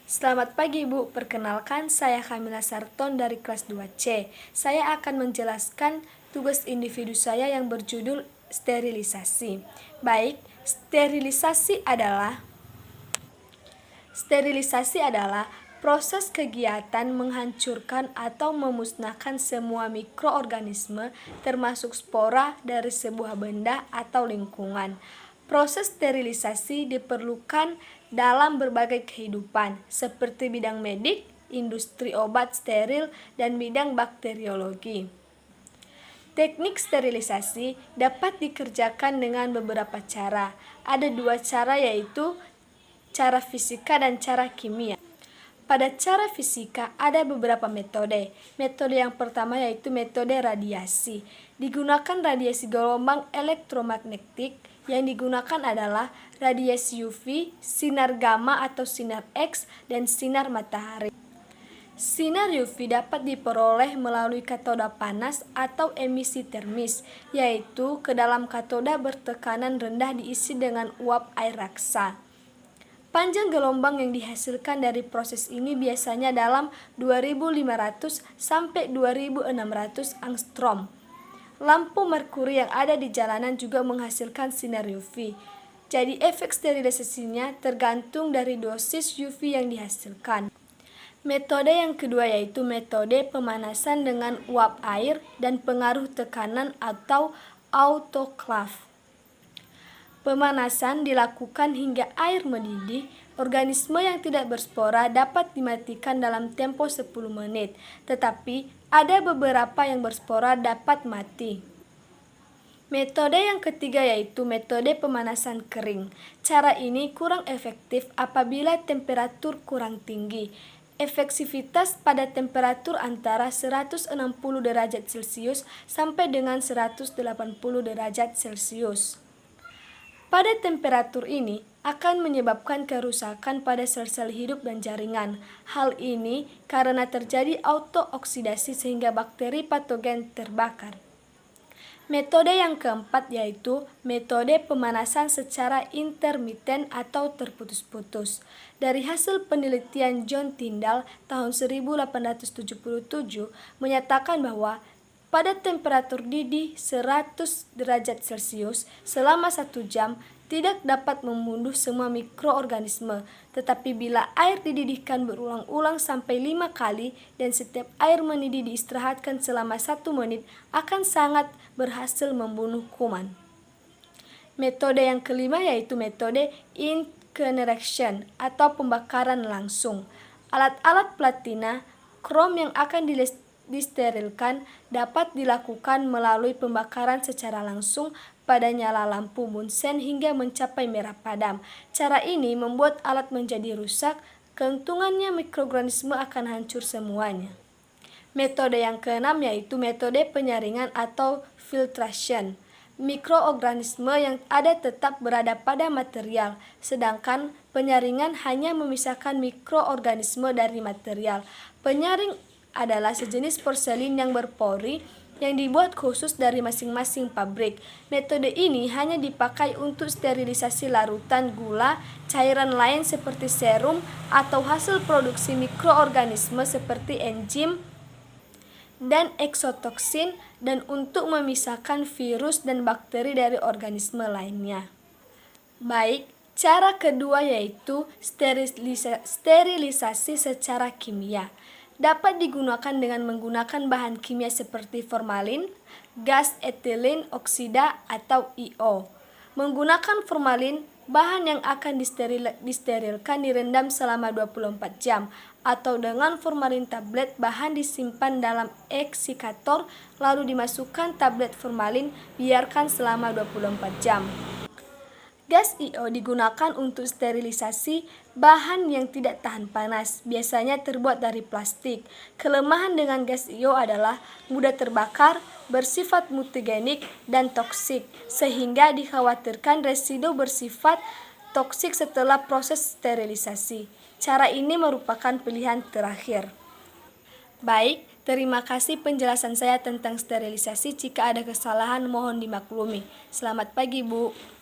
Selamat pagi Bu, perkenalkan saya Kamila Sarton dari kelas 2C. Saya akan menjelaskan tugas individu saya yang berjudul sterilisasi. Baik, sterilisasi adalah proses kegiatan menghancurkan atau memusnahkan semua mikroorganisme termasuk spora dari sebuah benda atau lingkungan. Proses sterilisasi diperlukan dalam berbagai kehidupan, seperti bidang medik, industri obat steril, dan bidang bakteriologi. Teknik sterilisasi dapat dikerjakan dengan beberapa cara. Ada dua cara, yaitu cara fisika dan cara kimia. Pada cara fisika ada beberapa metode. Metode yang pertama yaitu metode radiasi. Digunakan radiasi gelombang elektromagnetik. Yang digunakan adalah radiasi UV, sinar gamma atau sinar X, dan sinar matahari. Sinar UV dapat diperoleh melalui katoda panas atau emisi termis, yaitu ke dalam katoda bertekanan rendah diisi dengan uap air raksa. Panjang gelombang yang dihasilkan dari proses ini biasanya dalam 2500 sampai 2600 angstrom. Lampu merkuri yang ada di jalanan juga menghasilkan sinar UV. Jadi efek sterilisasinya tergantung dari dosis UV yang dihasilkan. Metode yang kedua yaitu metode pemanasan dengan uap air dan pengaruh tekanan atau autoklaf. Pemanasan dilakukan hingga air mendidih. Organisme yang tidak berspora dapat dimatikan dalam tempo 10 menit, tetapi ada beberapa yang berspora dapat mati. Metode yang ketiga yaitu metode pemanasan kering. Cara ini kurang efektif apabila temperatur kurang tinggi. Efektivitas pada temperatur antara 160 derajat Celcius sampai dengan 180 derajat Celcius. Pada temperatur ini akan menyebabkan kerusakan pada sel-sel hidup dan jaringan. Hal ini karena terjadi autooksidasi sehingga bakteri patogen terbakar. Metode yang keempat yaitu metode pemanasan secara intermiten atau terputus-putus. Dari hasil penelitian John Tyndall tahun 1877 menyatakan bahwa pada temperatur didih 100 derajat Celcius selama 1 jam tidak dapat membunuh semua mikroorganisme, tetapi bila air dididihkan berulang-ulang sampai 5 kali dan setiap air mendidih diistirahatkan selama 1 menit akan sangat berhasil membunuh kuman. Metode yang kelima yaitu metode incineration atau pembakaran langsung. Alat-alat platina, krom yang akan disterilkan dapat dilakukan melalui pembakaran secara langsung pada nyala lampu Bunsen hingga mencapai merah padam. Cara ini membuat alat menjadi rusak, keuntungannya mikroorganisme akan hancur semuanya. Metode yang keenam yaitu metode penyaringan atau filtration. Mikroorganisme yang ada tetap berada pada material, sedangkan penyaringan hanya memisahkan mikroorganisme dari material. Penyaring adalah sejenis porselin yang berpori yang dibuat khusus dari masing-masing pabrik. Metode ini hanya dipakai untuk sterilisasi larutan gula, cairan lain seperti serum, atau hasil produksi mikroorganisme seperti enzim dan eksotoksin, dan untuk memisahkan virus dan bakteri dari organisme lainnya. Baik, cara kedua yaitu sterilisasi secara kimia. Dapat digunakan dengan menggunakan bahan kimia seperti formalin, gas etilen oksida atau IO. Menggunakan formalin, bahan yang akan disterilkan direndam selama 24 jam atau dengan formalin tablet, bahan disimpan dalam eksikator lalu dimasukkan tablet formalin, biarkan selama 24 jam. Gas IO digunakan untuk sterilisasi bahan yang tidak tahan panas, biasanya terbuat dari plastik. Kelemahan dengan gas IO adalah mudah terbakar, bersifat mutagenik, dan toksik, sehingga dikhawatirkan residu bersifat toksik setelah proses sterilisasi. Cara ini merupakan pilihan terakhir. Baik, terima kasih penjelasan saya tentang sterilisasi. Jika ada kesalahan mohon dimaklumi. Selamat pagi Bu.